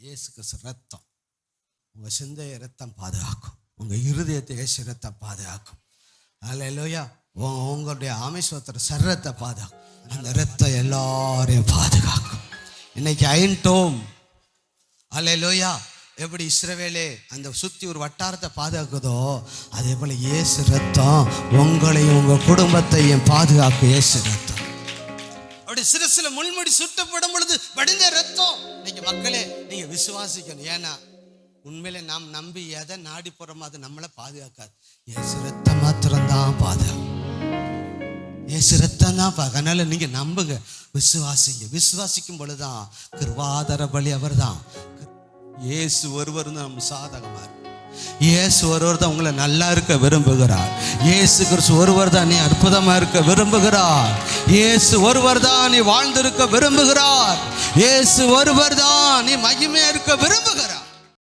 இயேசு கிறிஸ்து ரத்தம் உங்கள் சிந்தைய ரத்தம் பாதுகாக்கும், உங்கள் இருதயத்தை இயேசு ரத்தம் பாதுகாக்கும். அல்லேலூயா. உங்களுடைய ஆமீஸ்வரத்தோட சரீரத்தை பாதுகாக்கும். அந்த ரத்தம் எல்லாரையும் பாதுகாக்கும். இன்னைக்கு ஐன்டோம். அல்லேலூயா. எப்படி இஸ்ரவேலே அந்த சுற்றி ஒரு வட்டாரத்தை பாதுகாக்குதோ அதே போல் இயேசு ரத்தம் உங்களையும் உங்கள் குடும்பத்தையும் பாதுகாக்கும். இயேசு ரத்தம் அப்படி சிறுசில முள்முடி சுட்டப்படும் பொழுது வடிந்த ரத்தம். இன்னைக்கு மக்களே நீங்கள் விசுவாசிக்கணும். ஏன்னா உண்மையிலே நாம் நம்பி எதை நாடி போகிறோமோ அது நம்மளை பாதுகாக்காது. இயேசு ரத்தம் மாத்திரம்தான் பாதுகாக்கும். இயேசு ரத்தம் தான் அதனால நீங்கள் நம்புங்க, விசுவாசிங்க. விசுவாசிக்கும் பொழுதுதான் கிருபாதார பலி அவர் தான். இயேசு ஒருவர் தான் நம்ம சாதகமாக இருக்கு. இயேசு ஒருவர் தான் உங்களை நல்லா இருக்க விரும்புகிறார். இயேசு கிறிஸ்து ஒருவர் தான் நீ அற்புதமாக இருக்க விரும்புகிறார். இயேசு ஒருவர் தான் நீ வாழ்ந்திருக்க விரும்புகிறார். இயேசு ஒருவர் தான் நீ மகிமையா இருக்க விரும்புகிறார்.